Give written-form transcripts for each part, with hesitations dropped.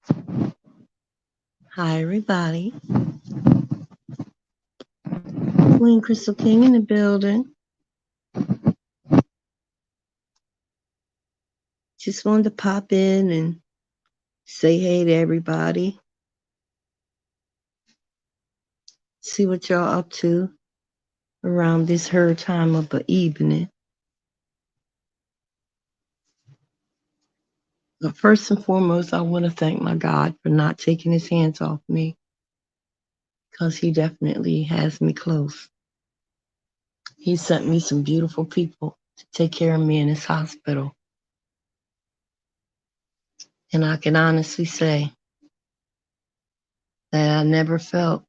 Hi, everybody. Queen Crystal King in the building. Just wanted to pop in and say hey to everybody. See what y'all up to around this her time of the evening. But first and foremost, I want to thank my God for not taking his hands off me because he definitely has me close. He sent me some beautiful people to take care of me in this hospital. And I can honestly say that I never felt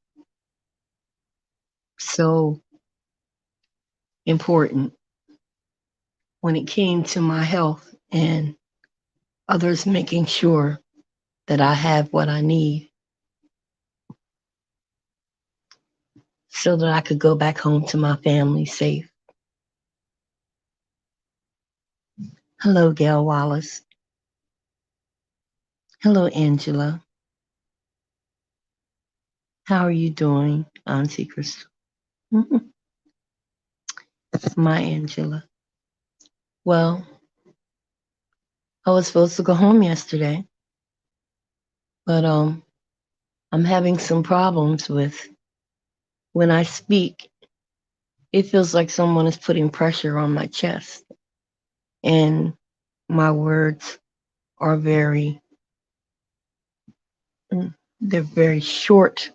so important when it came to my health and others making sure that I have what I need so that I could go back home to my family safe. Hello, Gail Wallace. Hello, Angela. How are you doing, Auntie Crystal? My Angela. Well, I was supposed to go home yesterday, but I'm having some problems with when I speak. It feels like someone is putting pressure on my chest, and my words are they're very short,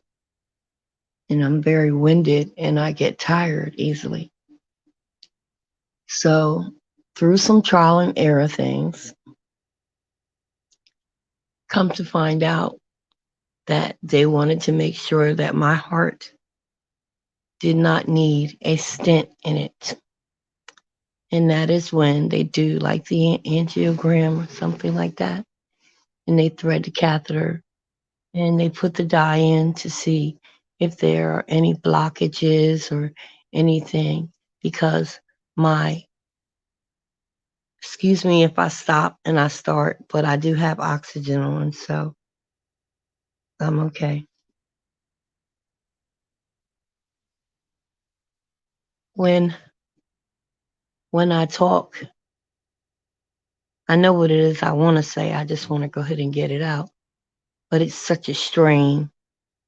and I'm very winded, and I get tired easily. So, through some trial and error things, come to find out that they wanted to make sure that my heart did not need a stent in it. And that is when they do like the angiogram or something like that. And they thread the catheter and they put the dye in to see if there are any blockages or anything. Because my, excuse me if I stop and I start, but I do have oxygen on, so I'm okay. When I talk, I know what it is I want to say. I just want to go ahead and get it out. But it's such a strain.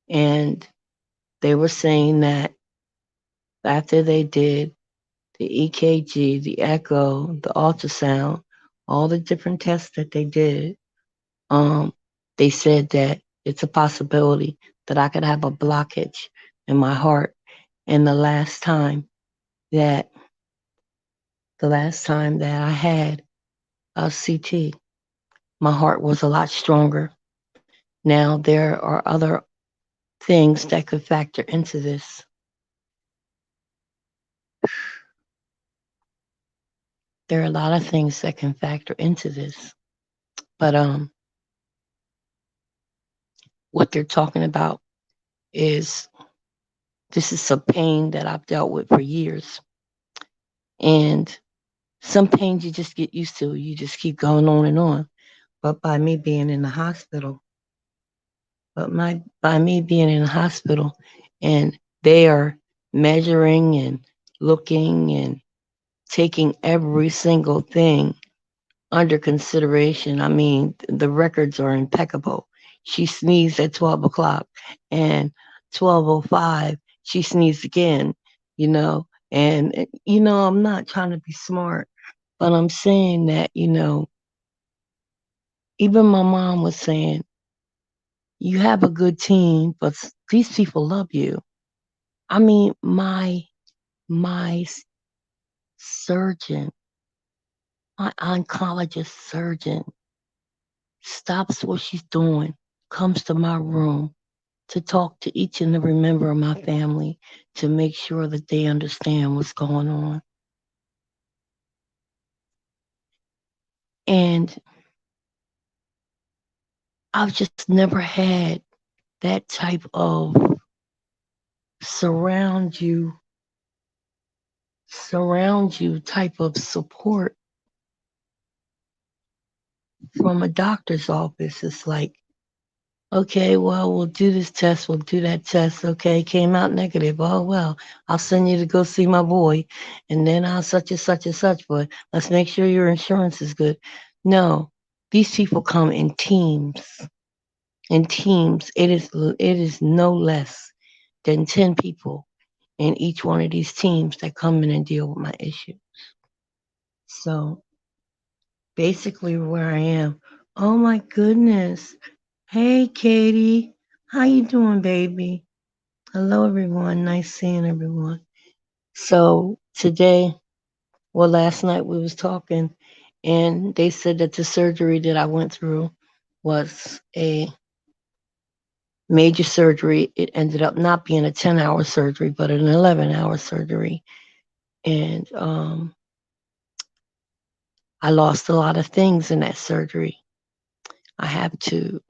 And they were saying that after they did the EKG, the echo, the ultrasound, all the different tests that they did, um, they said that it's a possibility that I could have a blockage in my heart. And that the last time that I had a CT, my heart was a lot stronger. Now there are other things that could factor into this. There are a lot of things that can factor into this. But what they're talking about is this is some pain that I've dealt with for years. And some pains you just get used to. You just keep going on and on. But by me being in the hospital, by me being in the hospital and they are measuring and looking and taking every single thing under consideration. I mean, the records are impeccable. She sneezed at 12 o'clock and 12:05, she sneezed again, you know. And, I'm not trying to be smart, but I'm saying that, even my mom was saying, you have a good team, but these people love you. I mean, my surgeon, my oncologist surgeon stops what she's doing, comes to my room to talk to each and every member of my family to make sure that they understand what's going on. And I've just never had that type of surround you, type of support from a doctor's office. It's like Okay, well, we'll do this test, we'll do that test. Okay, came out negative. Oh, well, I'll send you to go see my boy, and then I'll such and such and such, but let's make sure your insurance is good. No, these people come in teams. In teams, it is no less than 10 people in each one of these teams that come in and deal with my issue. So basically where I am. Oh my goodness. Hey Katie. How you doing, baby? Hello everyone. Nice seeing everyone. So today, well last night we was talking and they said that the surgery that I went through was a major surgery. It ended up not being a 10-hour surgery, but an 11-hour surgery. And I lost a lot of things in that surgery. I have to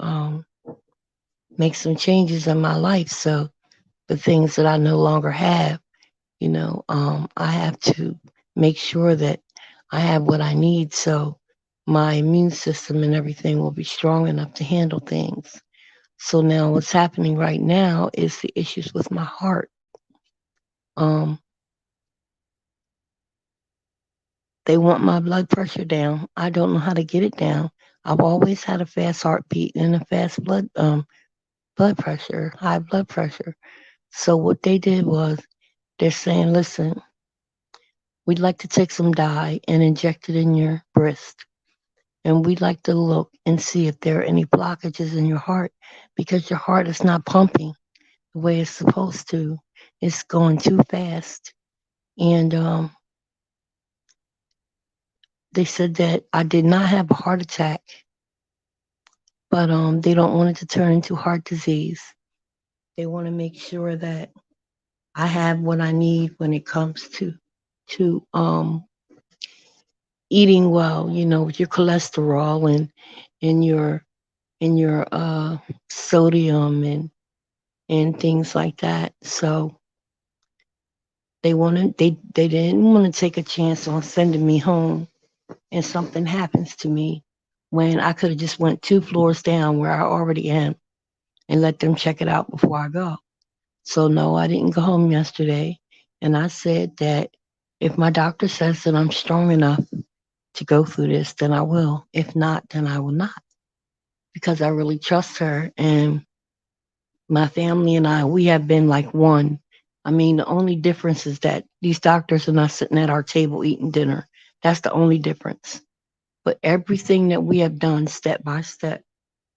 make some changes in my life. So the things that I no longer have, I have to make sure that I have what I need so my immune system and everything will be strong enough to handle things. So now what's happening right now is the issues with my heart. Um, they want my blood pressure down. I don't know how to get it down. I've always had a fast heartbeat and a fast blood pressure, high blood pressure. So what they did was they're saying, listen, we'd like to take some dye and inject it in your wrist. And we'd like to look and see if there are any blockages in your heart because your heart is not pumping the way it's supposed to. It's going too fast. And they said that I did not have a heart attack, but they don't want it to turn into heart disease. They want to make sure that I have what I need when it comes to eating well, with your cholesterol and your sodium and things like that. So they didn't want to take a chance on sending me home and something happens to me when I could have just went 2 floors down where I already am and let them check it out before I go. So no, I didn't go home yesterday, and I said that if my doctor says that I'm strong enough to go through this, then I will. If not, then I will not because I really trust her and my family and I, we have been like one. I mean, the only difference is that these doctors are not sitting at our table eating dinner. That's the only difference. But everything that we have done step by step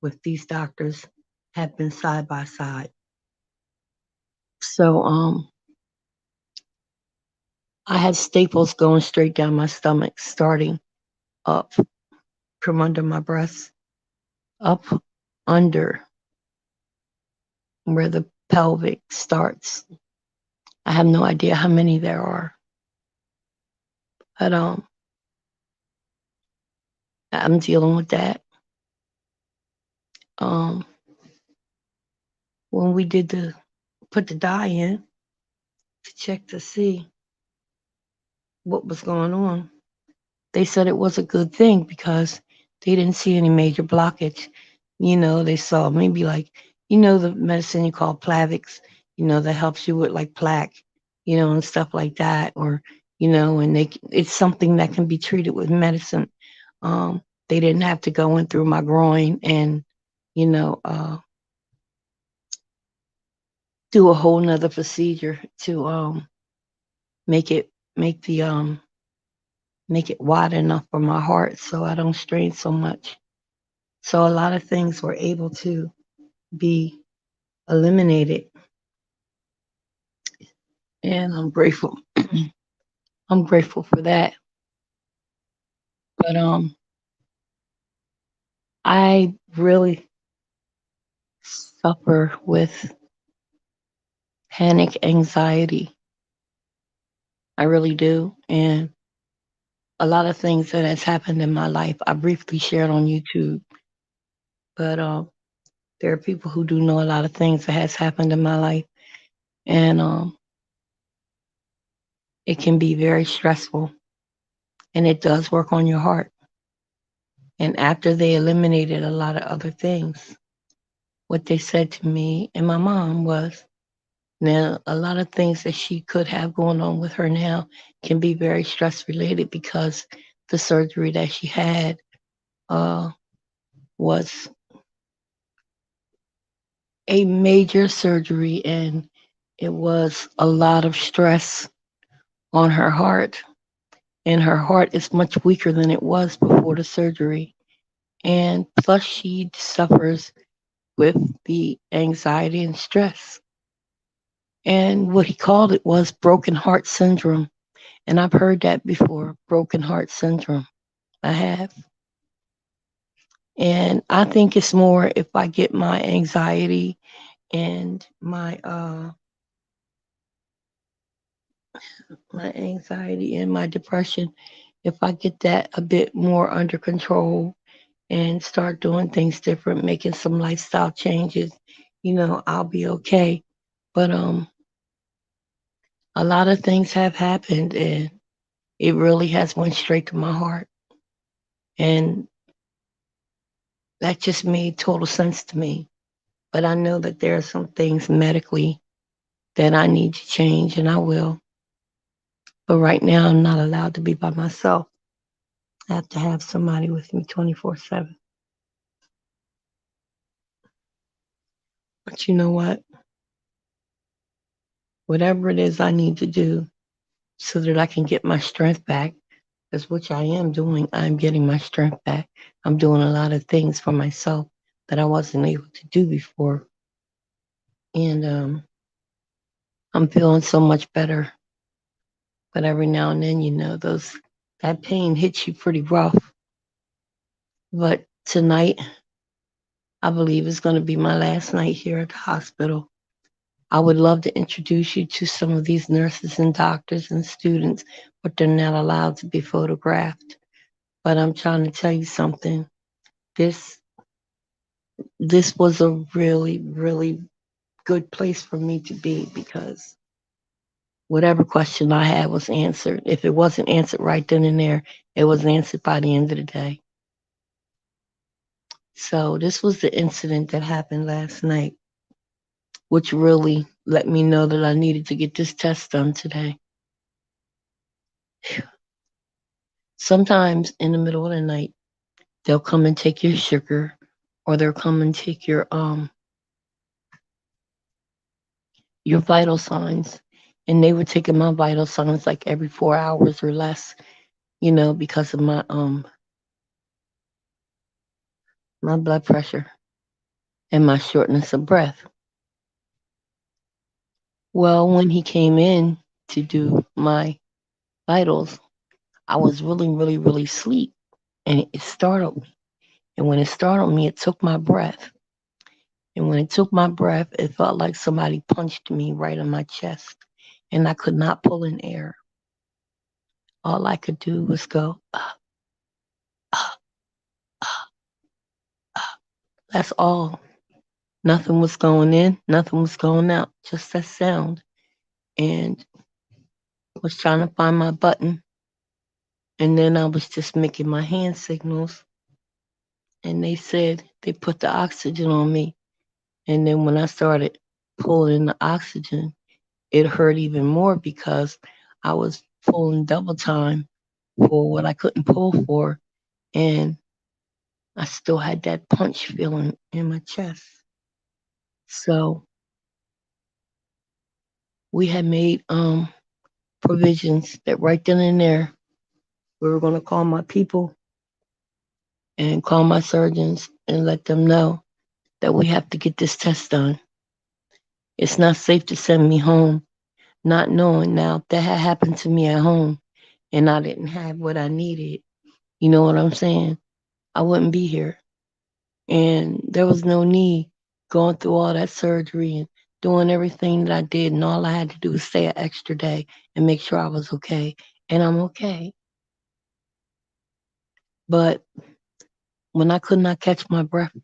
with these doctors have been side by side. So I had staples going straight down my stomach, starting up from under my breast, up under where the pelvic starts. I have no idea how many there are, but I'm dealing with that. Um, when we did the put the dye in to check to see what was going on, they said it was a good thing because they didn't see any major blockage. They saw maybe like the medicine you call Plavix, that helps you with like plaque, and stuff like that, or and it's something that can be treated with medicine. They didn't have to go in through my groin and you know uh, do a whole nother procedure to make it make the make it wide enough for my heart so I don't strain so much. So a lot of things were able to be eliminated, and I'm grateful. I'm grateful for that. But I really suffer with panic anxiety. I really do, and a lot of things that has happened in my life I briefly shared on YouTube. But there are people who do know a lot of things that has happened in my life, and it can be very stressful, and it does work on your heart. And after they eliminated a lot of other things, what they said to me and my mom was, now a lot of things that she could have going on with her now can be very stress related because the surgery that she had uh, was a major surgery and it was a lot of stress on her heart. And her heart is much weaker than it was before the surgery. And plus, she suffers with the anxiety and stress. And what he called it was broken heart syndrome. And I've heard that before, broken heart syndrome. I have. And I think it's more if I get my anxiety and my anxiety and my depression, if I get that a bit more under control and start doing things different, making some lifestyle changes, I'll be okay. But a lot of things have happened and it really has went straight to my heart. And that just made total sense to me. But I know that there are some things medically that I need to change and I will. But right now I'm not allowed to be by myself. I have to have somebody with me 24/7. But you know what? Whatever it is I need to do so that I can get my strength back, is which I am doing. I'm getting my strength back. I'm doing a lot of things for myself that I wasn't able to do before. And I'm feeling so much better. But every now and then, that pain hits you pretty rough. But tonight, I believe is going to be my last night here at the hospital. I would love to introduce you to some of these nurses and doctors and students, but they're not allowed to be photographed. But I'm trying to tell you something. This this was a really, really good place for me to be because whatever question I had was answered. If it wasn't answered right then and there, it was answered by the end of the day. So this was the incident that happened last night, which really let me know that I needed to get this test done today. Sometimes in the middle of the night, they'll come and take your sugar or they'll come and take your vital signs. And they were taking my vital signs like every 4 hours or less, because of my blood pressure and my shortness of breath. Well, when he came in to do my vitals, I was really, really, really asleep and it startled me. And when it startled me, it took my breath. And when it took my breath, it felt like somebody punched me right in my chest. And I could not pull in air. All I could do was go, uh, uh, uh. That's all. Nothing was going in, nothing was going out, just that sound. And I was trying to find my button. And then I was just making my hand signals. And they said they put the oxygen on me. And then when I started pulling in the oxygen, it hurt even more because I was pulling double time for what I couldn't pull for. And I still had that punch feeling in my chest. So we had made provisions that right then and there we were going to call my people and call my surgeons and let them know that we have to get this test done. It's not safe to send me home, not knowing now if that had happened to me at home and I didn't have what I needed. You know what I'm saying? I wouldn't be here. And there was no need going through all that surgery and doing everything that I did. And all I had to do was stay an extra day and make sure I was okay. And I'm okay. But when I could not catch my breath,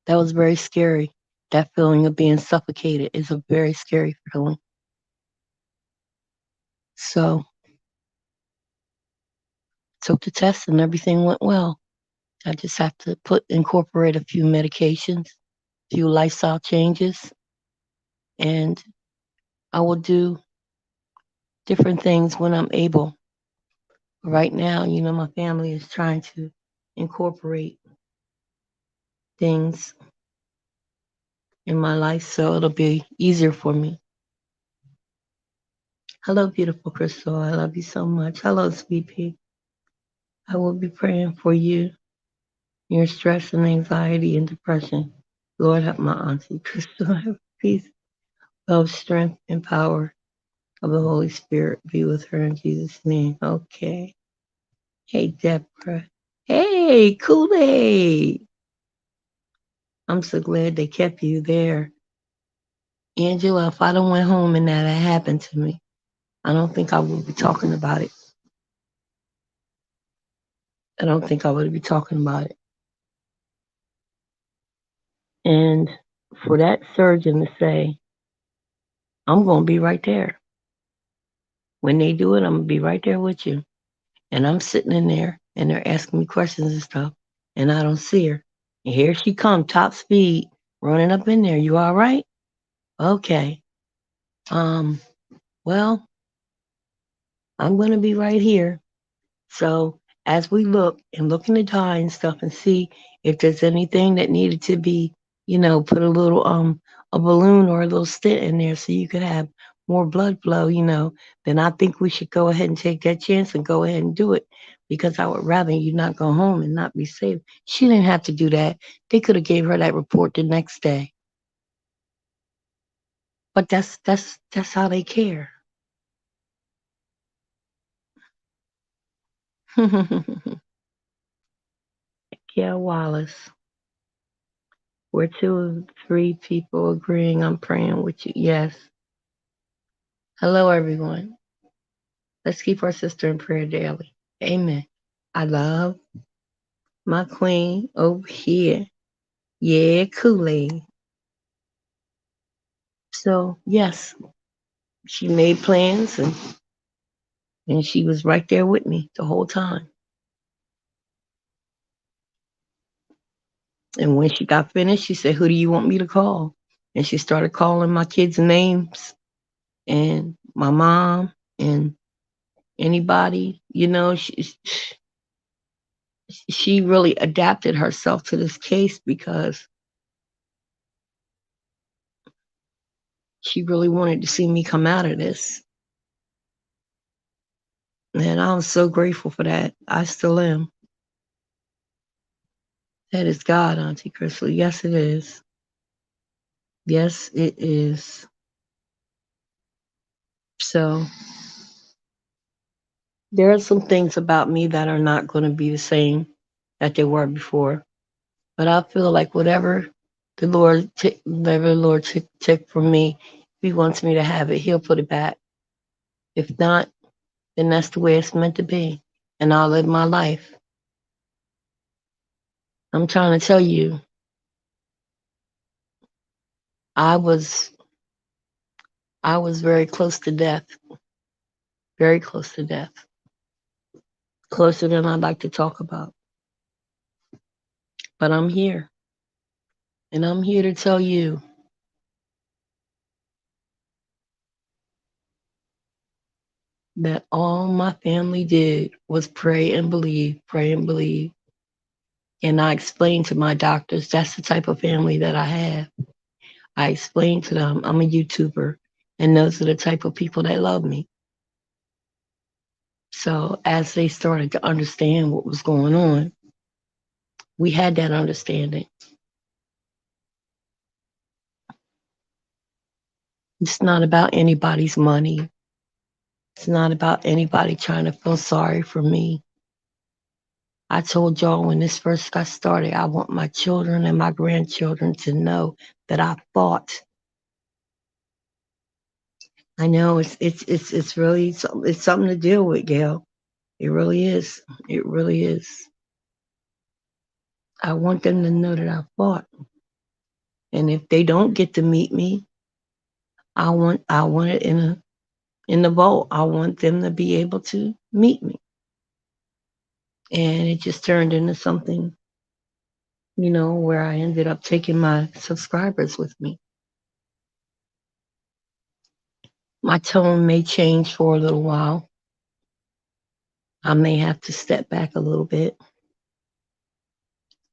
that was very scary. That feeling of being suffocated is a very scary feeling. So took the test and everything went well. I just have to incorporate a few medications few lifestyle changes, and I will do different things when I'm able. Right now, my family is trying to incorporate things in my life so it'll be easier for me. Hello, beautiful Crystal. I love you so much. Hello, sweet pea. I will be praying for you, your stress and anxiety and depression. Lord, help my auntie Crystal have peace, love, strength, and power of the Holy Spirit be with her in Jesus' name. Okay. Hey, Deborah. Hey, Kool-Aid. I'm so glad they kept you there. Angela, if I don't went home and that had happened to me, I don't think I would be talking about it. I don't think I would be talking about it. And for that surgeon to say, I'm going to be right there. When they do it, I'm going to be right there with you. And I'm sitting in there and they're asking me questions and stuff, and I don't see her. And here she comes, top speed, running up in there. You all right? Okay. Um, well, I'm going to be right here. So as we look in the dye and stuff and see if there's anything that needed to be, put a little a balloon or a little stent in there so you could have more blood flow, then I think we should go ahead and take that chance and go ahead and do it because I would rather you not go home and not be safe. She didn't have to do that. They could have gave her that report the next day. But that's how they care. Yeah, Wallace. We're two of three people agreeing I'm praying with you. Yes. Hello, everyone. Let's keep our sister in prayer daily. Amen. I love my queen over here. Yeah, Kool-Aid. So, yes, she made plans and she was right there with me the whole time. And when she got finished, she said, Who do you want me to call? And she started calling my kids' names and my mom and anybody, she really adapted herself to this case because she really wanted to see me come out of this. And I'm so grateful for that. I still am. That is God, Auntie Crystal. Yes, it is. Yes, it is. So there are some things about me that are not going to be the same that they were before. But I feel like whatever the Lord took from me, if He wants me to have it, He'll put it back. If not, then that's the way it's meant to be. And I'll live my life. I'm trying to tell you, I was I was very close to death. Very close to death. Closer than I'd like to talk about. But I'm here. And I'm here to tell you that all my family did was pray and believe, pray and believe. And I explained to my doctors that's the type of family that I have. I explained to them I'm a YouTuber, and those are the type of people that love me. So as they started to understand what was going on, we had that understanding. It's not about anybody's money. It's not about anybody trying to feel sorry for me. I told y'all when this first got started, I want my children and my grandchildren to know that I fought. I know it's really it's something to deal with, Gail. It really is. It really is. I want them to know that I fought. And if they don't get to meet me, I want it in the vault. I want them to be able to meet me. And it just turned into something, where I ended up taking my subscribers with me. My tone may change for a little while. I may have to step back a little bit.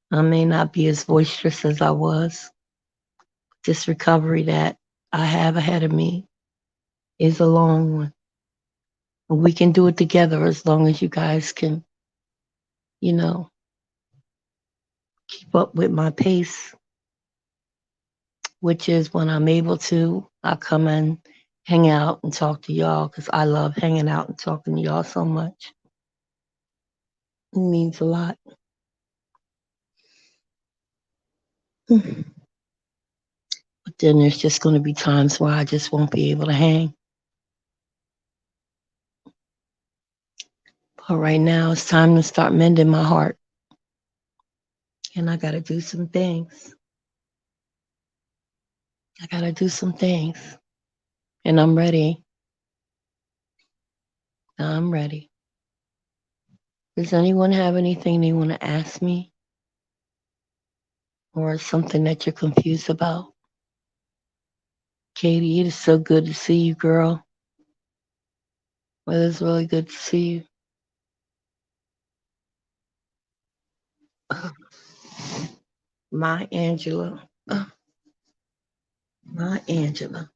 I may not be as boisterous as I was. This recovery that I have ahead of me is a long one. And we can do it together as long as you guys can, you know, keep up with my pace, which is when I'm able to, I come and hang out and talk to y'all because I love hanging out and talking to y'all so much. It means a lot. But then there's just going to be times where I just won't be able to hang. But right now, it's time to start mending my heart. And I got to do some things. I got to do some things. And I'm ready. I'm ready. Does anyone have anything they want to ask me? Or something that you're confused about? Katie, it is so good to see you, girl. Well, it's really good to see you. My Angela. My Angela.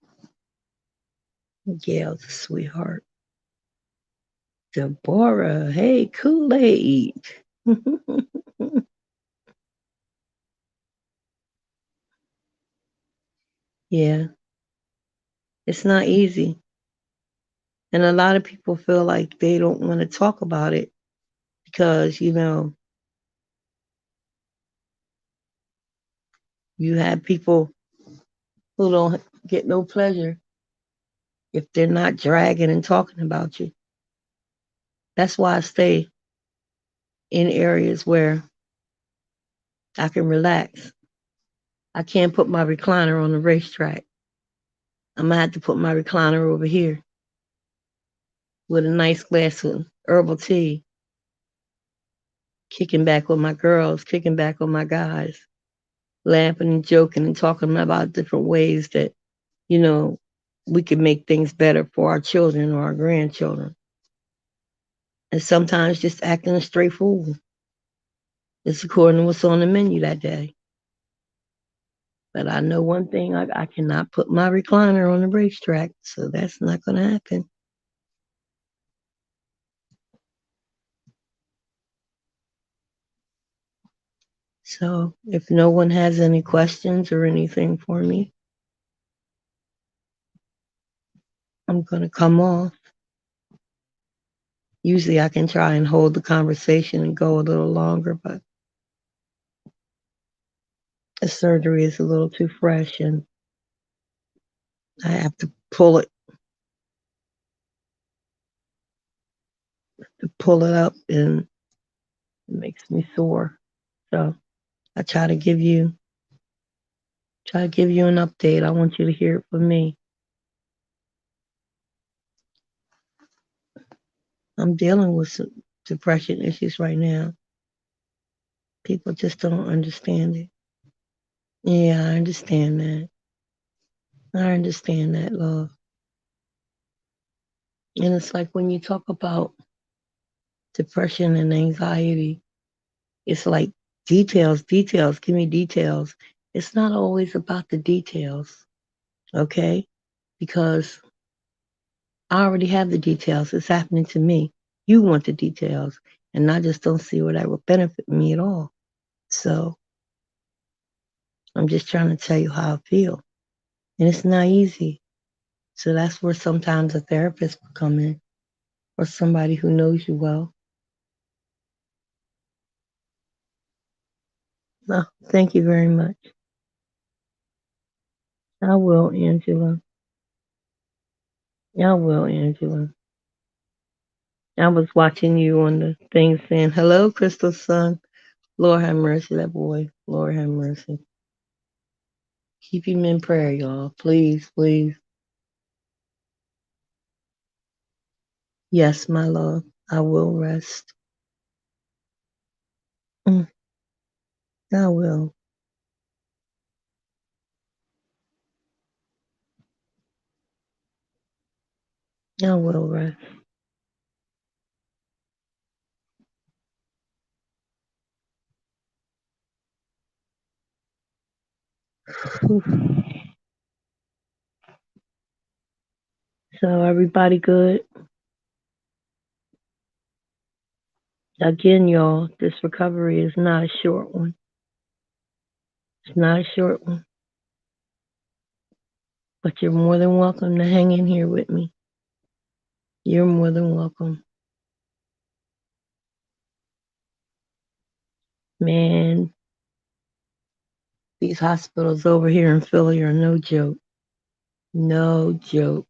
Yall's a sweetheart. Deborah. Hey, Kool-Aid. Yeah, it's not easy. And a lot of people feel like they don't want to talk about it because, you have people who don't get no pleasure if they're not dragging and talking about you. That's why I stay in areas where I can relax. I can't put my recliner on the racetrack. I'm going to have to put my recliner over here with a nice glass of herbal tea, kicking back with my girls, kicking back with my guys, laughing and joking and talking about different ways that, you know, we can make things better for our children or our grandchildren. And sometimes just acting a straight fool. It's according to what's on the menu that day. But I know one thing, I cannot put my recliner on the racetrack, so that's not going to happen. So if no one has any questions or anything for me, I'm going to come off. Usually I can try and hold the conversation and go a little longer, but the surgery is a little too fresh and I have to pull it up and it makes me sore. So I try to give you an update. I want you to hear it from me. I'm dealing with some depression issues right now. People just don't understand it. Yeah, I understand that. I understand that, love. And it's like when you talk about depression and anxiety, it's like details, details, give me details. It's not always about the details, okay? Because I already have the details. It's happening to me. You want the details. And I just don't see where that would benefit me at all. So I'm just trying to tell you how I feel. And it's not easy. So that's where sometimes a therapist will come in or somebody who knows you well. No, thank you very much. I will, Angela. I will, Angela. I was watching you on the thing saying, hello, Crystal's son. Lord have mercy, that boy. Lord have mercy. Keep him in prayer, y'all. Please, please. Yes, my love. I will rest. Mm. I will. I will rest. So everybody good? Again, y'all, this recovery is not a short one. It's not a short one. But you're more than welcome to hang in here with me. You're more than welcome. Man, these hospitals over here in Philly are no joke. No joke.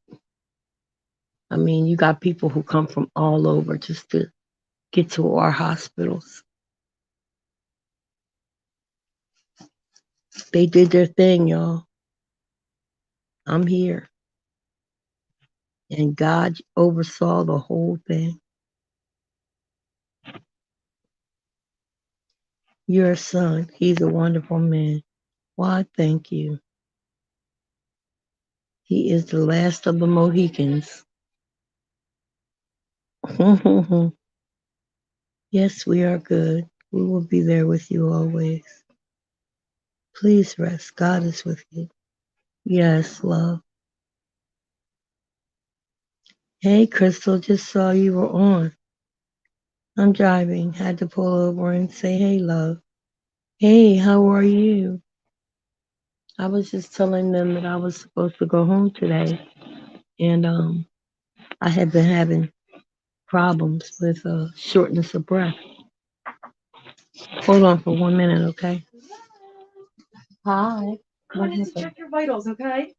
I mean, you got people who come from all over just to get to our hospitals. They did their thing, y'all. I'm here. And God oversaw the whole thing. Your son, he's a wonderful man. Why, thank you. He is the last of the Mohicans. Yes, we are good. We will be there with you always. Please rest. God is with you. Yes, love. Hey, Crystal, just saw you were on. I'm driving. Had to pull over and say, hey, love. Hey, how are you? I was just telling them that I was supposed to go home today, and I had been having problems with shortness of breath. Hold on for 1 minute, okay? Hi. I wanted to check your vitals, okay?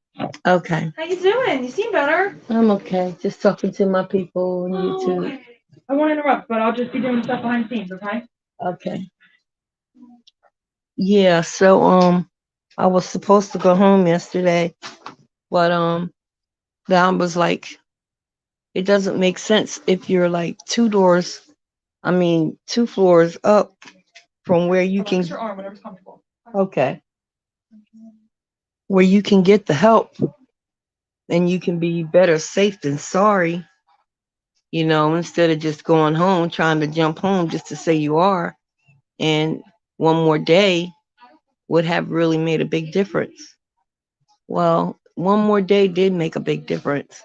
Okay. How you doing? You seem better. I'm okay. Just talking to my people on YouTube. Okay. I won't interrupt, but I'll just be doing stuff behind the scenes, okay? Okay. Yeah, so I was supposed to go home yesterday, but that was like it doesn't make sense if you're like two floors up from where you can Your arm, whatever's comfortable. okay, where you can get the help and you can be better safe than sorry, instead of just going home trying to jump home just to say you are and one more day would have really made a big difference. Well, one more day did make a big difference.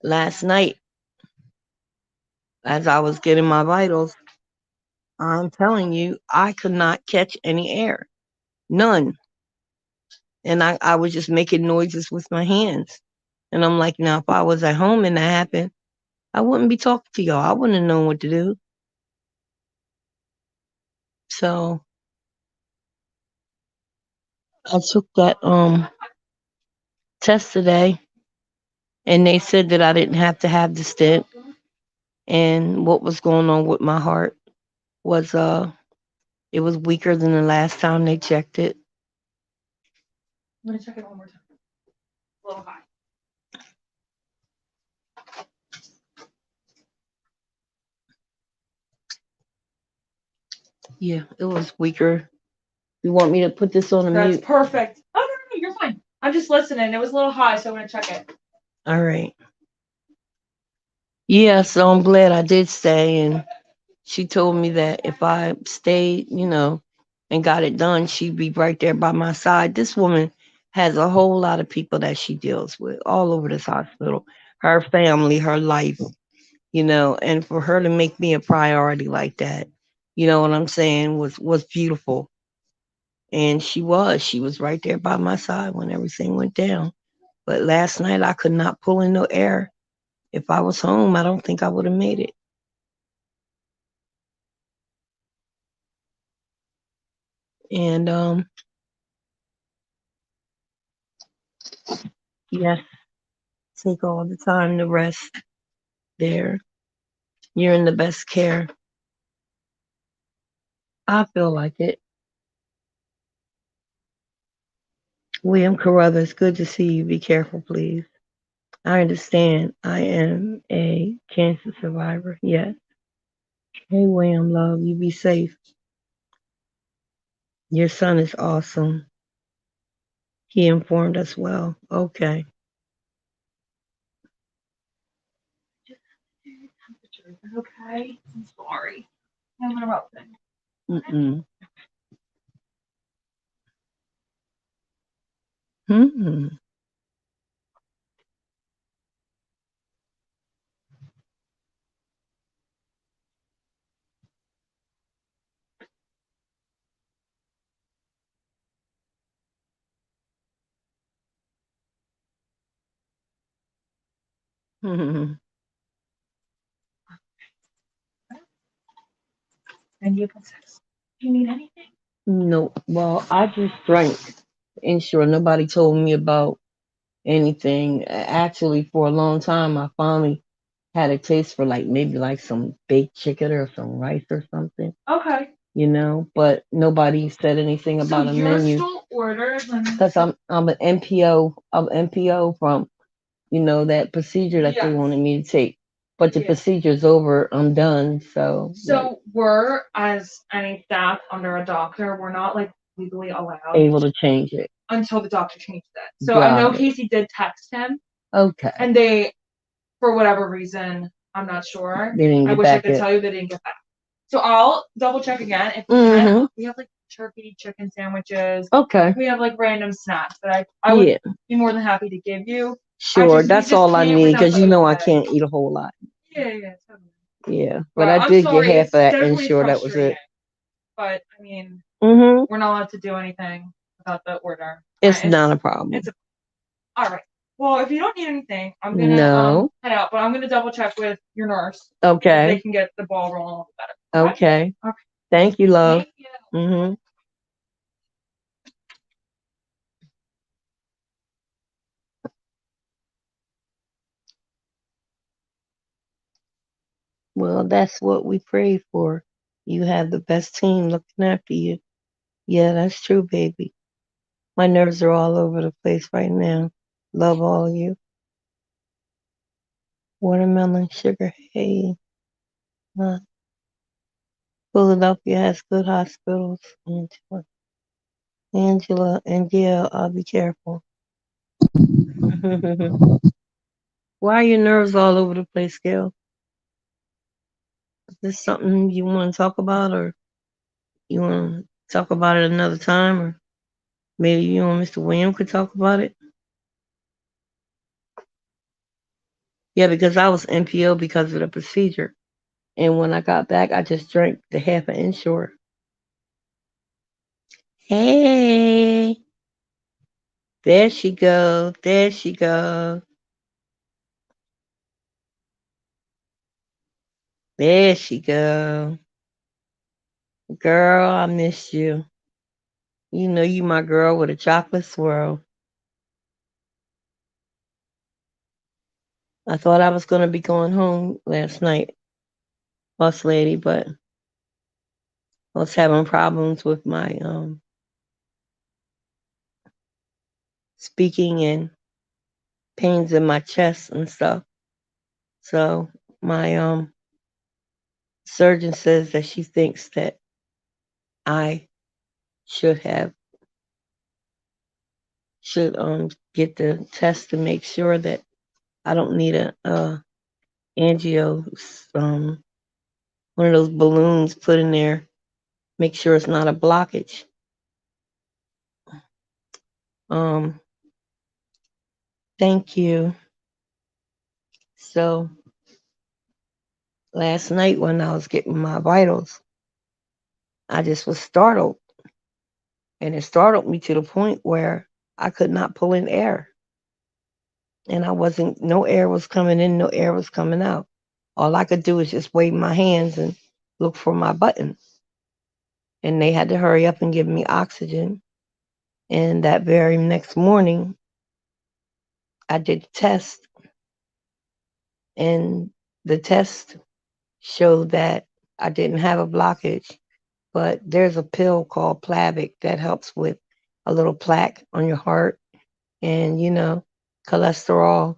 Last night, as I was getting my vitals, I'm telling you, I could not catch any air. None. And I was just making noises with my hands. And I'm like, now, if I was at home and that happened, I wouldn't be talking to y'all. I wouldn't have known what to do. So I took that test today and they said that I didn't have to have the stent. And what was going on with my heart was it was weaker than the last time they checked it. I'm gonna check it one more time. A little high. Yeah, it was weaker. You want me to put this on the That's mute? perfect. Oh, no, you're fine. I'm just listening. It was a little high, so I'm gonna check it. All right. Yeah, so I'm glad I did stay. And she told me that if I stayed, and got it done, she'd be right there by my side. This woman has a whole lot of people that she deals with all over this hospital, her family, her life, and for her to make me a priority like that, you know what I'm saying, was beautiful. And she was right there by my side when everything went down. But last night I could not pull in no air. If I was home, I don't think I would have made it. And yes, take all the time to rest there. You're in the best care. I feel like it. William Carruthers, good to see you. Be careful, please. I understand. I am a cancer survivor. Yes. Hey, William, love, you be safe. Your son is awesome. He informed us well. Okay. Temperature. Okay. I'm sorry. I'm interrupting. Mm-mm. Hmm. Hmm. And you can sex. Do you need anything? No, well, I just drank. Ensure nobody told me about anything. Actually, for a long time, I finally had a taste for like maybe like some baked chicken or some rice or something, Okay. but nobody said anything So about a you're menu still ordered. Let me because see. I'm an MPO. I'm MPO from that procedure that they Yes. wanted me to take. But the Yeah. procedure's over. I'm done. So like So we're, as any staff under a doctor, we're not like legally allowed able to change it. until the doctor changes it. So I know Got it. Casey did text him, Okay. and they, for whatever reason, I'm not sure. They didn't I get wish I back could yet. tell you they didn't get back. So I'll double check again. If we can, Mm-hmm. we have like turkey, chicken sandwiches. Okay. We have like random snacks that I would Yeah. be more than happy to give you. Sure. We That's just all I can't need without because the I order. can't eat a whole lot. Yeah, yeah, totally. Yeah. But But I I'm did get sorry, half of it's that definitely insure. That was frustrating. it. But I mean, Mm-hmm. we're not allowed to do anything about the order. It's not a It's problem. a, all right. Well, if you don't need anything, I'm gonna No. head out, but I'm gonna double check with your nurse if they Okay. can get the ball rolling a little better. Okay. Okay. Okay. Thank you, love. Thank you. Mm-hmm. Well, that's what we pray for. You have the best team looking after you. Yeah, that's true, baby. My nerves are all over the place right now. Love all of you. Watermelon sugar. Hey, uh, Philadelphia has good hospitals. And yeah, I'll be careful. Why are your nerves all over the place, Gail? Is this something you want to talk about, or you want to talk about it another time, or maybe you and Mr. William could talk about it? Yeah, because I was NPO because of the procedure. And when I got back, I just drank the half an Ensure. Hey, there she goes. There she goes. There she goes. Girl, I miss you. You know you my girl with a chocolate swirl. I thought I was gonna be going home last night, boss lady, but I was having problems with my speaking and pains in my chest and stuff. So my surgeon says that she thinks that I should have should get the test to make sure that I don't need a angio one of those balloons put in there. Make sure it's not a blockage. Um, thank you. So last night when I was getting my vitals, I just was startled, and it startled me to the point where I could not pull in air, and I wasn't. No air was coming in, no air was coming out. All I could do was just wave my hands and look for my button, and they had to hurry up and give me oxygen. And that very next morning, I did the test, and the test showed that I didn't have a blockage, but there's a pill called Plavix that helps with a little plaque on your heart and, cholesterol,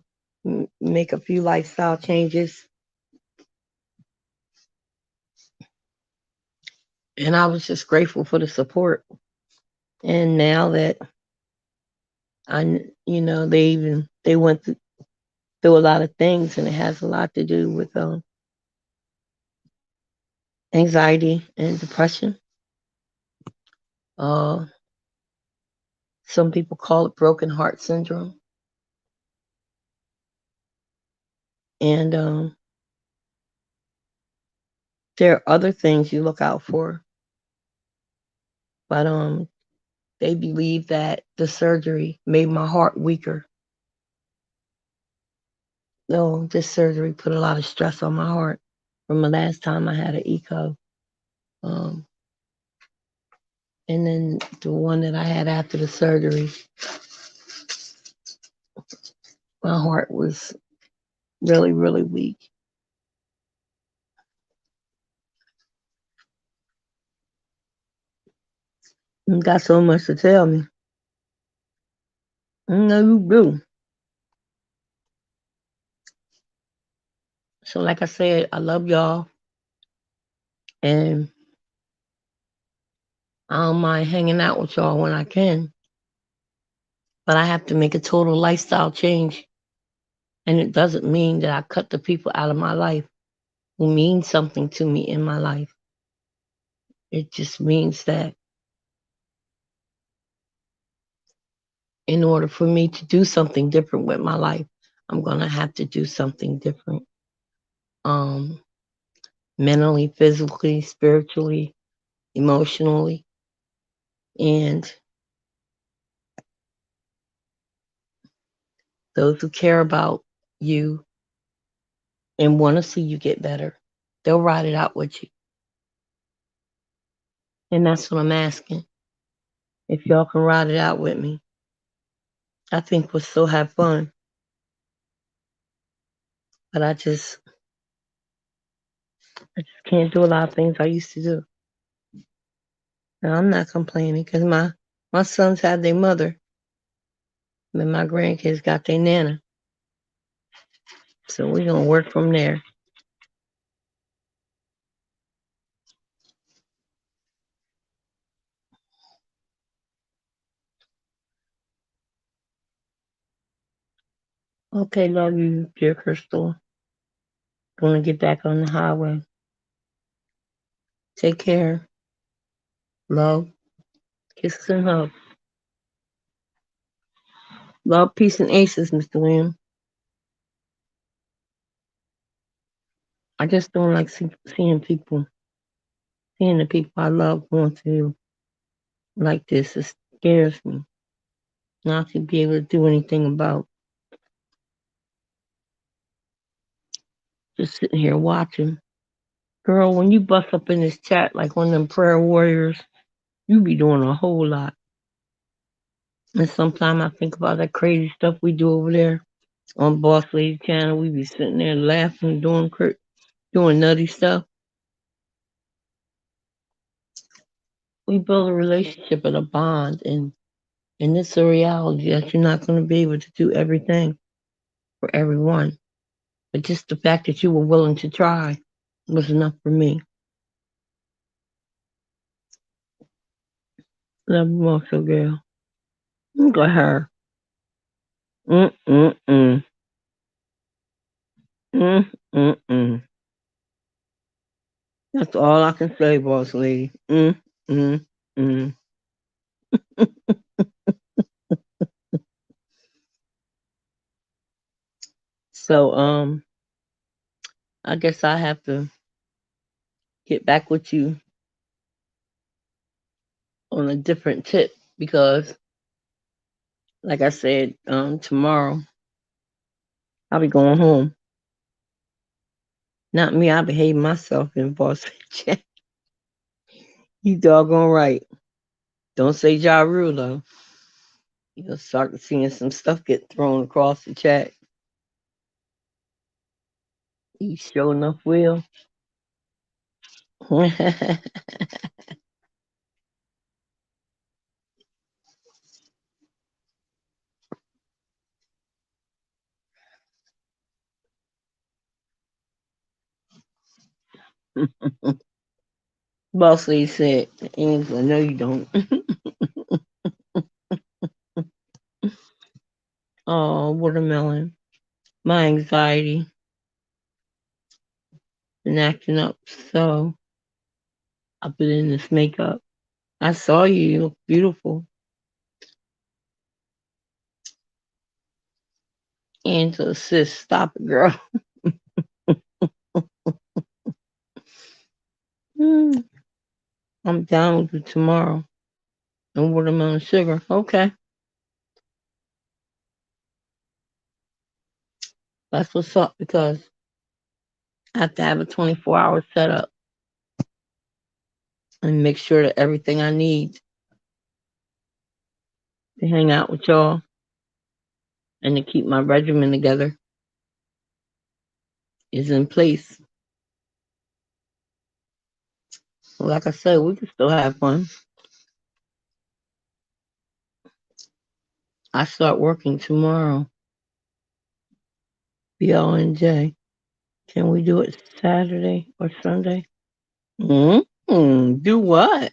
make a few lifestyle changes. And I was just grateful for the support. And now that they went through a lot of things, and it has a lot to do with anxiety and depression. Uh, some people call it broken heart syndrome, and there are other things you look out for, but they believe that the surgery made my heart weaker. No, this surgery put a lot of stress on my heart from the last time I had an echo. Um, and then the one that I had after the surgery, my heart was really, really weak. You got so much to tell me. I know you do. So, like I said, I love y'all, and I don't mind hanging out with y'all when I can. But I have to make a total lifestyle change, and it doesn't mean that I cut the people out of my life who mean something to me in my life. It just means that in order for me to do something different with my life, I'm gonna have to do something different. Um, Mentally, physically, spiritually, emotionally, and those who care about you and want to see you get better, they'll ride it out with you. And that's what I'm asking. If y'all can ride it out with me, I think we'll still have fun. But I just can't do a lot of things I used to do. And I'm not complaining because my sons had their mother, and my grandkids got their nana. So we're gonna work from there. Okay, love you, dear Crystal. Gonna get back on the highway. Take care. Love, kisses and hugs. Love, peace, and aces, Mr. William. I just don't like seeing the people I love going through like this. It scares me not to be able to do anything about just sitting here watching. Girl, when you bust up in this chat like one of them prayer warriors, you be doing a whole lot. And sometimes I think about that crazy stuff we do over there on Boss Lady Channel. We be sitting there laughing, doing nutty stuff. We build a relationship and a bond, and it's a reality that you're not going to be able to do everything for everyone. But just the fact that you were willing to try was enough for me. Love you also, girl. Look at her. Mm-mm-mm. Mm-mm-mm. That's all I can say, boss lady. Mm-mm-mm. So, I guess I have to get back with you on a different tip because, like I said, tomorrow I'll be going home. Not me, I behave myself in boss chat. You doggone right. Don't say Ja Rule though. You'll start seeing some stuff get thrown across the chat. You sure enough will. Boss lady said, Angela, no you don't. Oh, watermelon. My anxiety been acting up, so I put in this makeup. I saw you. You look beautiful. Angela sis, stop it, girl. Hmm, I'm down with you tomorrow. And watermelon sugar. Okay. That's what's up because I have to have a 24-hour setup and make sure that everything I need to hang out with y'all and to keep my regimen together is in place. Like I said, we can still have fun. I start working tomorrow. BLNJ. Can we do it Saturday or Sunday? Do what?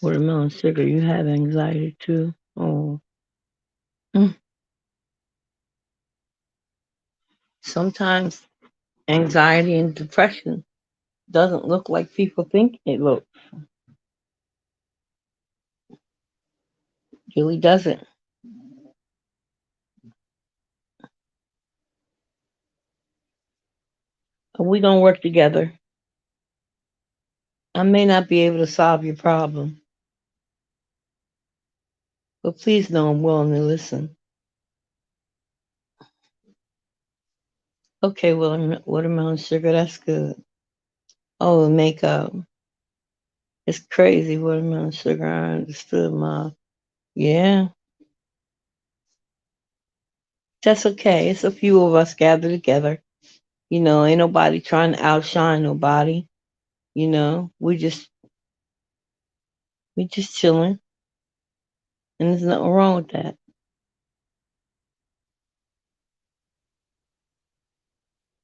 Watermelon sugar, you have anxiety too. Oh. Mm. Sometimes anxiety and depression doesn't look like people think it looks. It really doesn't. We gonna work together. I may not be able to solve your problem, but please know I'm willing to listen. Okay, watermelon sugar, that's good. Oh, the makeup. It's crazy, watermelon sugar. I understood, Ma. Yeah, that's okay. It's a few of us gathered together. Ain't nobody trying to outshine nobody. We just chilling, and there's nothing wrong with that.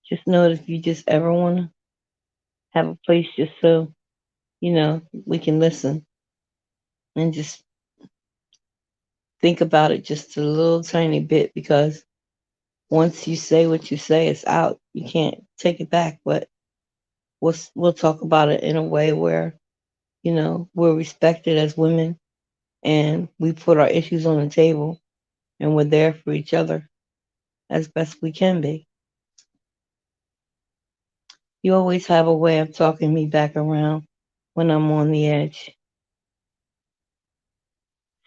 Just know that if you just ever want to have a place just so we can listen and just think about it just a little tiny bit because once you say what you say, it's out. You can't take it back. But we'll talk about it in a way where we're respected as women and we put our issues on the table and we're there for each other as best we can be. You always have a way of talking me back around when I'm on the edge.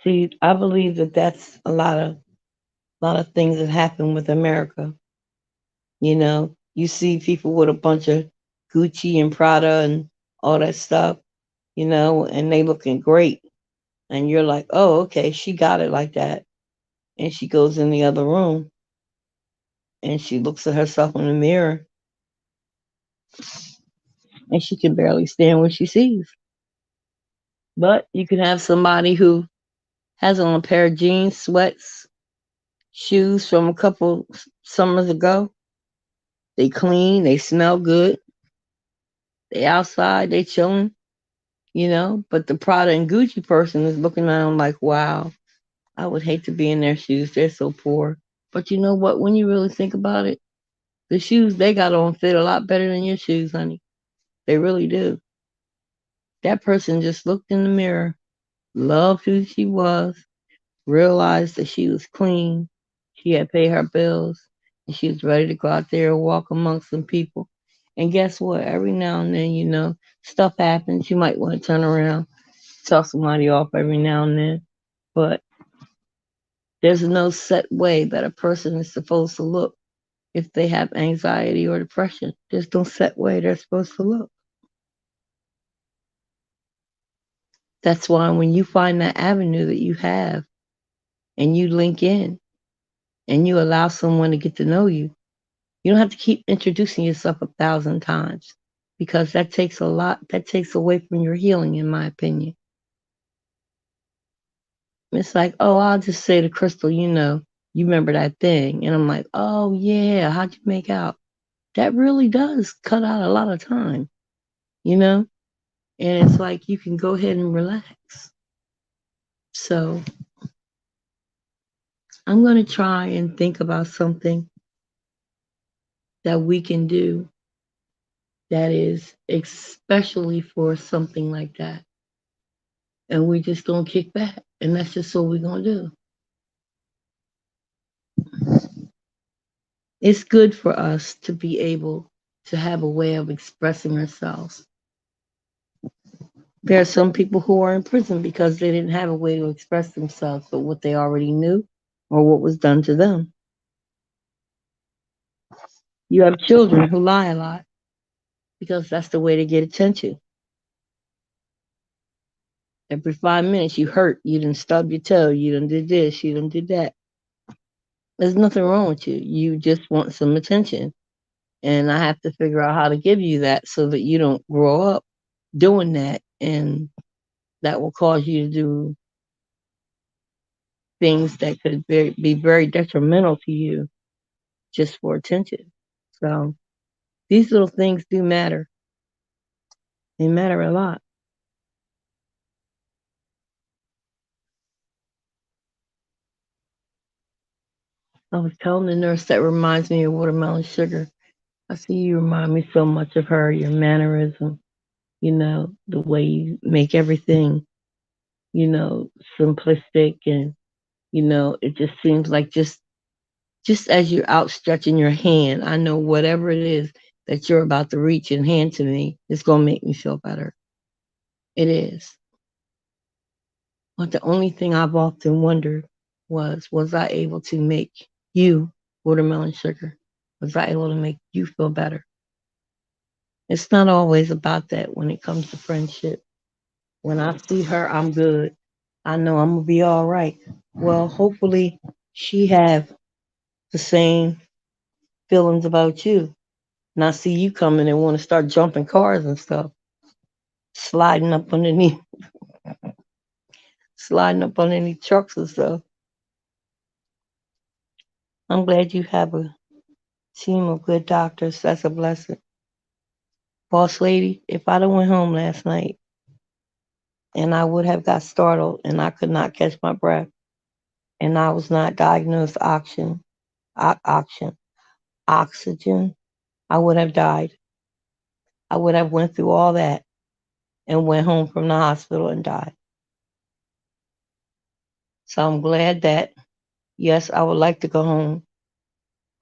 See, I believe that that's a lot of things that happen with America. You see people with a bunch of Gucci and Prada and all that stuff, and they looking great. And you're like, oh, okay, she got it like that. And she goes in the other room and she looks at herself in the mirror and she can barely stand what she sees. But you can have somebody who has on a pair of jeans, sweats, shoes from a couple summers ago. They clean, they smell good, they outside, they chilling, But the Prada and Gucci person is looking at them like, wow, I would hate to be in their shoes. They're so poor. But you know what? When you really think about it, the shoes they got on fit a lot better than your shoes, honey. They really do. That person just looked in the mirror, loved who she was, realized that she was clean, she had paid her bills, and she was ready to go out there and walk amongst some people. And guess what? Every now and then, stuff happens. You might want to turn around, tell somebody off every now and then. But there's no set way that a person is supposed to look if they have anxiety or depression. There's no set way they're supposed to look. That's why when you find that avenue that you have and you link in and you allow someone to get to know you, you don't have to keep introducing yourself 1,000 times because that takes a lot, that takes away from your healing, in my opinion. It's like, oh, I'll just say to Crystal, you remember that thing. And I'm like, oh, yeah, how'd you make out? That really does cut out a lot of time, you know? And it's like you can go ahead and relax. So I'm going to try and think about something that we can do that is especially for something like that. And we just going to kick back. And that's just what we're going to do. It's good for us to be able to have a way of expressing ourselves. There are some people who are in prison because they didn't have a way to express themselves, but what they already knew or what was done to them. You have children who lie a lot because that's the way to get attention. Every 5 minutes you hurt, you done stubbed your toe, you done did this, you done did that. There's nothing wrong with you. You just want some attention. And I have to figure out how to give you that so that you don't grow up doing that. And that will cause you to do things that could be very detrimental to you just for attention. So these little things do matter. They matter a lot. I was telling the nurse that reminds me of watermelon sugar. I see you remind me so much of her, your mannerism, the way you make everything, you know, simplistic and, it just seems like just as you're outstretching your hand, I know whatever it is that you're about to reach and hand to me, it's gonna make me feel better. It is. But the only thing I've often wondered was I able to make you watermelon sugar? Was I able to make you feel better? It's not always about that when it comes to friendship. When I see her, I'm good. I know I'm gonna be all right. Well, hopefully she have the same feelings about you. And I see you coming and want to start jumping cars and stuff, sliding up underneath, sliding up underneath trucks and stuff. I'm glad you have a team of good doctors. That's a blessing. Boss lady, if I'd have went home last night and I would have got startled and I could not catch my breath and I was not diagnosed oxygen, I would have died. I would have went through all that and went home from the hospital and died. So I'm glad that yes, I would like to go home,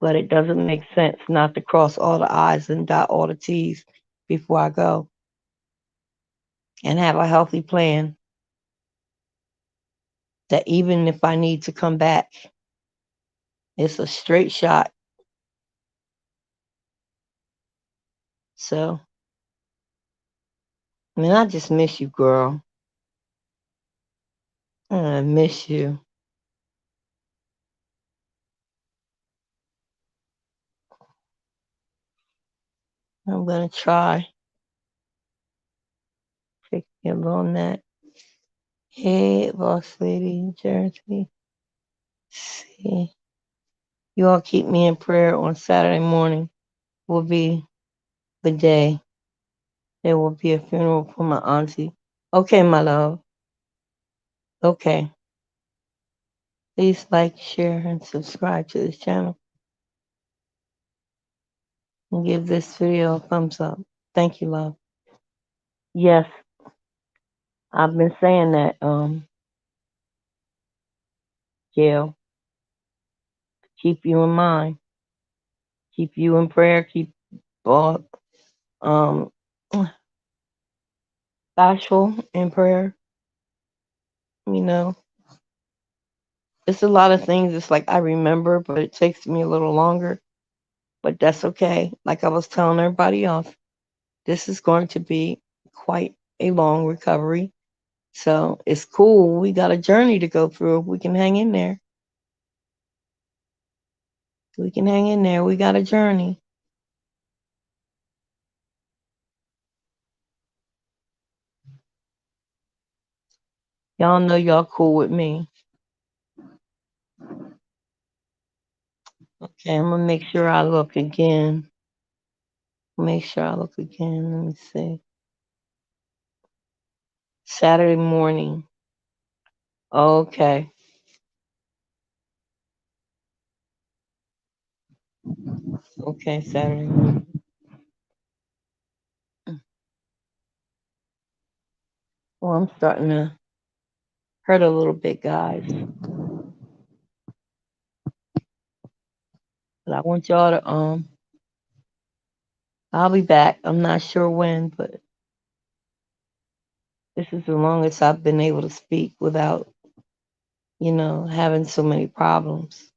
but it doesn't make sense not to cross all the I's and dot all the T's before I go and have a healthy plan that even if I need to come back, it's a straight shot. So, I mean, I just miss you, girl. I miss you. I'm gonna try. Take a little nap. Hey, boss lady, Jersey. See, you all keep me in prayer on Saturday morning. Will be the day. There will be a funeral for my auntie. Okay, my love. Okay. Please like, share, and subscribe to this channel. And give this video a thumbs up. Thank you, love. Yes, I've been saying that, Yall. Keep you in mind. Keep you in prayer. Keep all um bashful in prayer. You know, it's a lot of things. It's like I remember, but it takes me a little longer. But that's okay. Like I was telling everybody else, this is going to be quite a long recovery. So it's cool. We got a journey to go through. We can hang in there. We can hang in there. We got a journey. Y'all know y'all cool with me. Okay, I'm gonna make sure I look again. Make sure I look again. Let me see. Saturday morning. Okay. Okay, Saturday morning. Well, I'm starting to hurt a little bit, guys. But I want y'all to I'll be back. I'm not sure when, but this is the longest I've been able to speak without, having so many problems.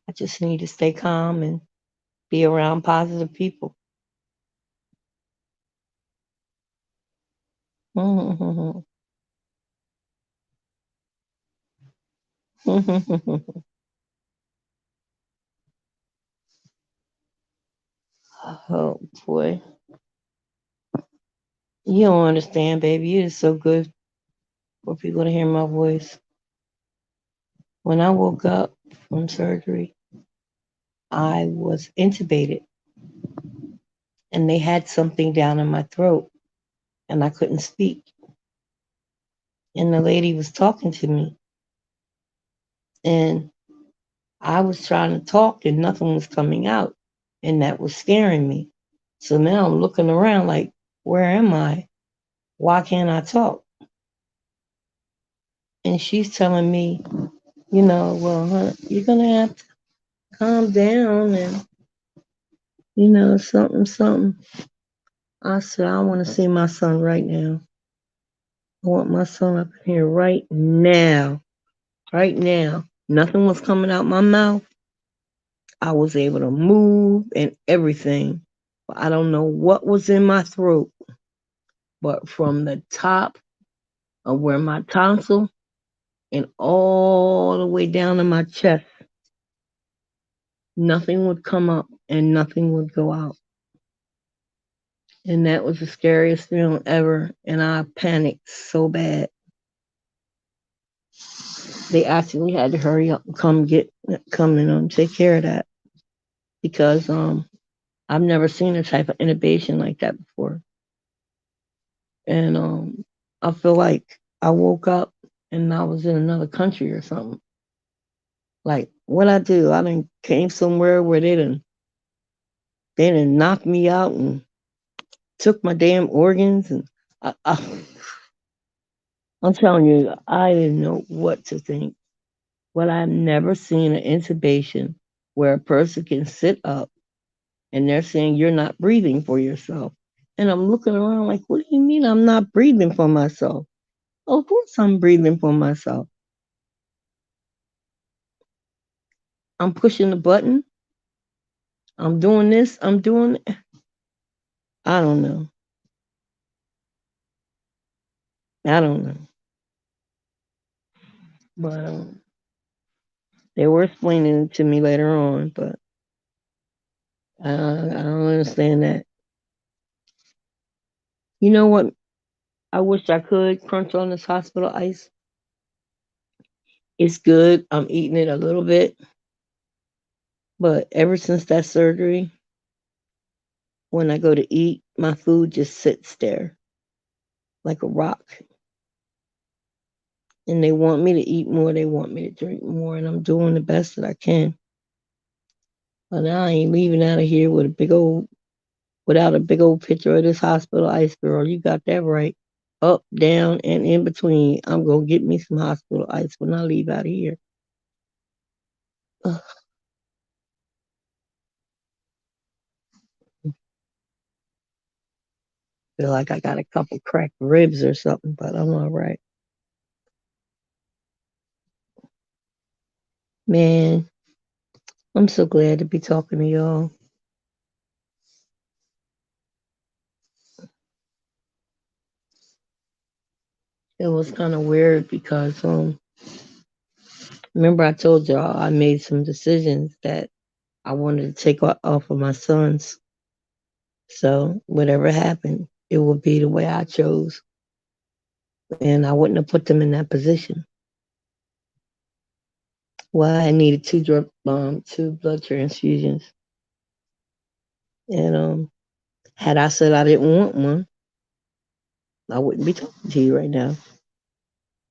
I just need to stay calm and be around positive people. Oh boy. You don't understand, baby. It is so good for people to hear my voice. When I woke up from surgery, I was intubated and they had something down in my throat and I couldn't speak. And the lady was talking to me and I was trying to talk and nothing was coming out. And that was scaring me. So now I'm looking around like, where am I? Why can't I talk? And she's telling me, well, you're going to have to calm down and, something, something. I said, I want to see my son right now. I want my son up in here right now. Right now. Nothing was coming out my mouth. I was able to move and everything. But I don't know what was in my throat. But from the top of where my tonsil and all the way down to my chest, nothing would come up and nothing would go out. And that was the scariest feeling ever. And I panicked so bad. They actually had to hurry up and come and take care of that because I've never seen a type of intubation like that before. And I feel like I woke up and I was in another country or something. Like what I do, I done came somewhere where they done knocked me out and took my damn organs and I'm telling you, I didn't know what to think. But I've never seen an intubation where a person can sit up and they're saying you're not breathing for yourself. And I'm looking around like, what do you mean I'm not breathing for myself? Of course I'm breathing for myself. I'm pushing the button. I'm doing this. I'm doing. I don't know. I don't know. But they were explaining it to me later on. But I don't understand that. You know what? I wish I could crunch on this hospital ice. It's good. I'm eating it a little bit. But ever since that surgery, when I go to eat, my food just sits there like a rock. And they want me to eat more. They want me to drink more. And I'm doing the best that I can. But I ain't leaving out of here without a big old picture of this hospital ice, girl. You got that right. Up, down, and in between. I'm going to get me some hospital ice when I leave out of here. Ugh, feel like I got a couple cracked ribs or something, but I'm all right. Man, I'm so glad to be talking to y'all. It was kind of weird because remember I told y'all I made some decisions that I wanted to take off of my sons. So whatever happened, it would be the way I chose, and I wouldn't have put them in that position. Well, I needed two blood transfusions, and had I said I didn't want one, I wouldn't be talking to you right now.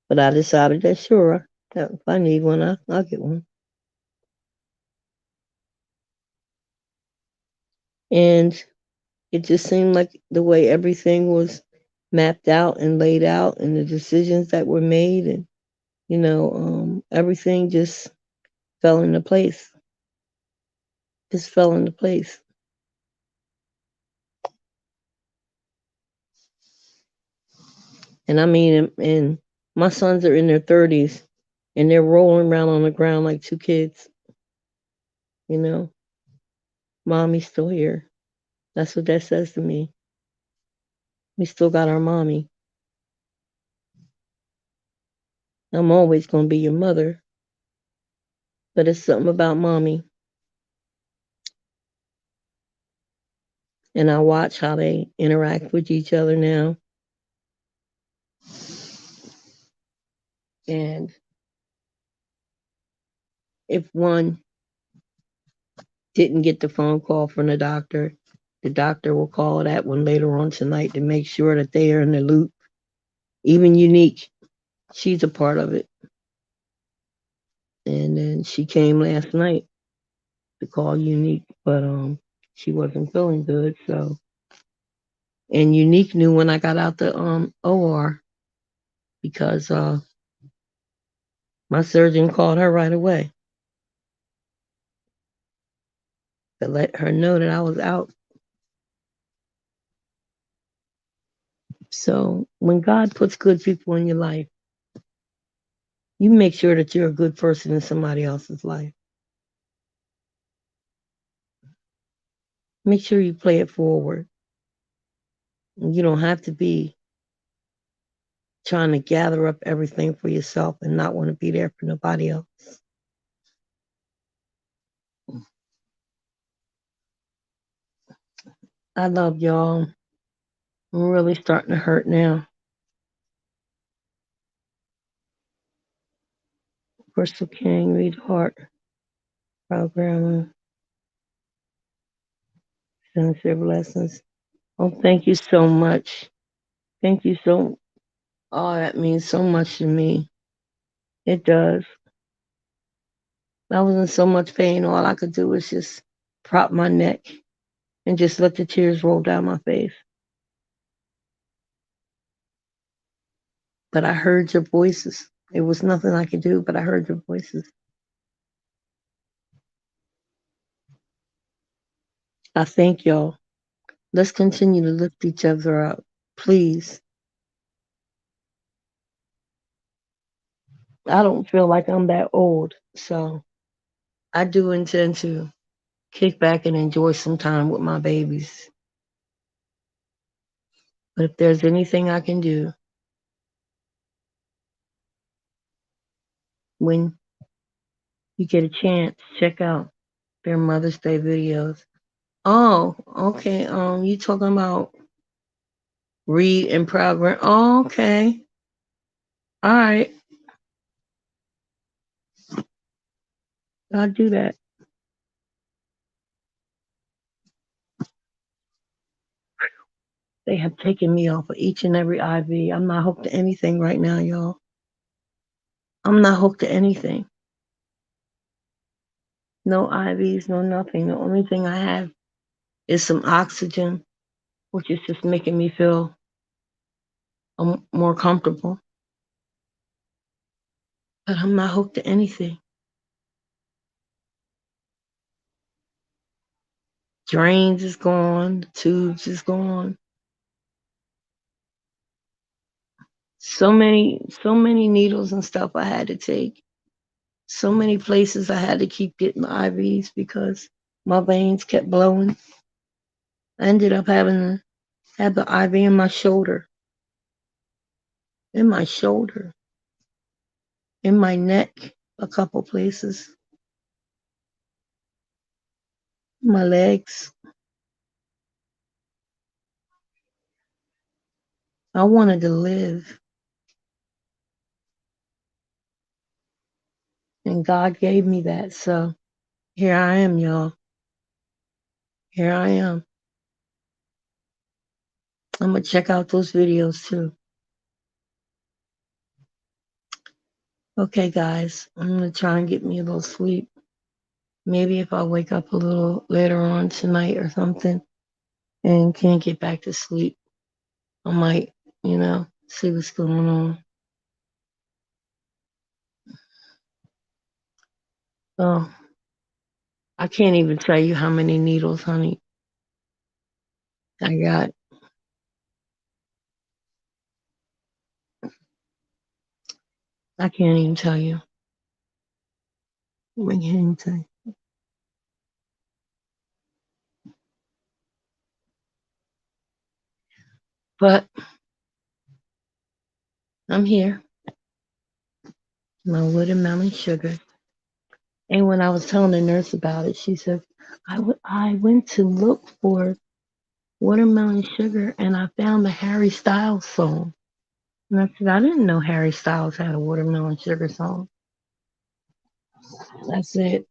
But I decided that sure, that if I need one, I'll get one. And it just seemed like the way everything was mapped out and laid out, and the decisions that were made, and everything just fell into place. Just fell into place. And I mean, and my sons are in their 30s, and they're rolling around on the ground like two kids. You know, mommy's still here. That's what that says to me. We still got our mommy. I'm always gonna be your mother, but it's something about mommy. And I watch how they interact with each other now. And if one didn't get the phone call from the doctor will call that one later on tonight to make sure that they are in the loop. Even Unique, she's a part of it. And then she came last night to call Unique, but she wasn't feeling good. So, and Unique knew when I got out the OR because my surgeon called her right away to let her know that I was out. So when God puts good people in your life, you make sure that you're a good person in somebody else's life. Make sure you play it forward. You don't have to be trying to gather up everything for yourself and not want to be there for nobody else. I love y'all. I'm really starting to hurt now. Crystal King, Read Heart, Programmer, Sincere Blessings. Oh, thank you so much. Thank you so. Oh, that means so much to me. It does. I was in so much pain. All I could do was just prop my neck and just let the tears roll down my face. But I heard your voices. It was nothing I could do, but I heard your voices. I thank y'all. Let's continue to lift each other up, please. I don't feel like I'm that old, so I do intend to kick back and enjoy some time with my babies. But if there's anything I can do when you get a chance, check out their Mother's Day videos. Oh, okay. You talking about read in progress? Oh, okay. All right. I'll do that. They have taken me off of each and every IV. I'm not hooked to anything right now, y'all. I'm not hooked to anything. No IVs, no nothing. The only thing I have is some oxygen, which is just making me feel more comfortable. But I'm not hooked to anything. Drains is gone, the tubes is gone. So many needles and stuff I had to take. So many places I had to keep getting the IVs because my veins kept blowing. I ended up having to have the IV in my shoulder, in my neck, a couple places, my legs. I wanted to live, and God gave me that. So here I am, y'all. Here I am. I'm gonna check out those videos too. Okay, guys, I'm gonna try and get me a little sleep. Maybe if I wake up a little later on tonight or something and can't get back to sleep, I might, see what's going on. Oh, I can't even tell you how many needles, honey, I got. I can't even tell you. I can't even tell you. But I'm here, my watermelon sugar. And when I was telling the nurse about it, she said, I went to look for watermelon sugar and I found the Harry Styles song. And I said, I didn't know Harry Styles had a watermelon sugar song. That's it.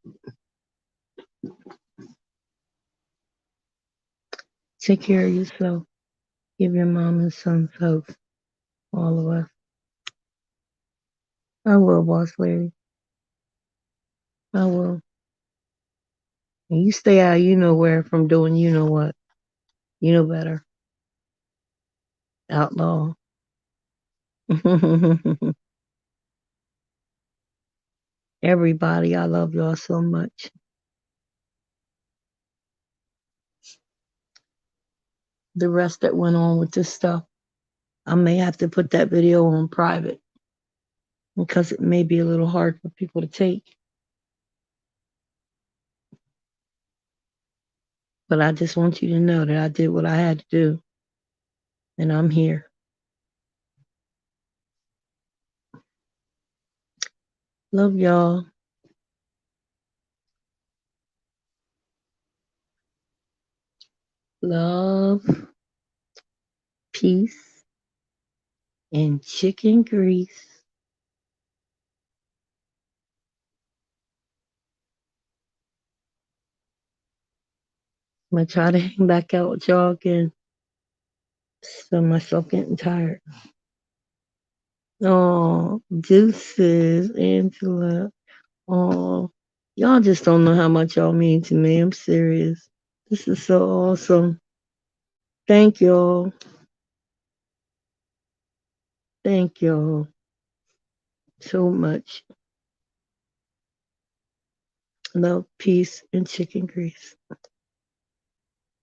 Take care of yourself. Give your mom and some folks, all of us. I will, boss lady. I will. And you stay out, you know where, from doing you know what. You know better. Outlaw. Everybody, I love y'all so much. The rest that went on with this stuff, I may have to put that video on private because it may be a little hard for people to take. But I just want you to know that I did what I had to do, and I'm here. Love y'all. Love, peace, and chicken grease. I'm going to try to hang back out with y'all again. Feel myself getting tired. Oh, deuces, Angela. Oh, y'all just don't know how much y'all mean to me. I'm serious. This is so awesome. Thank y'all. Thank y'all so much. Love, peace, and chicken grease.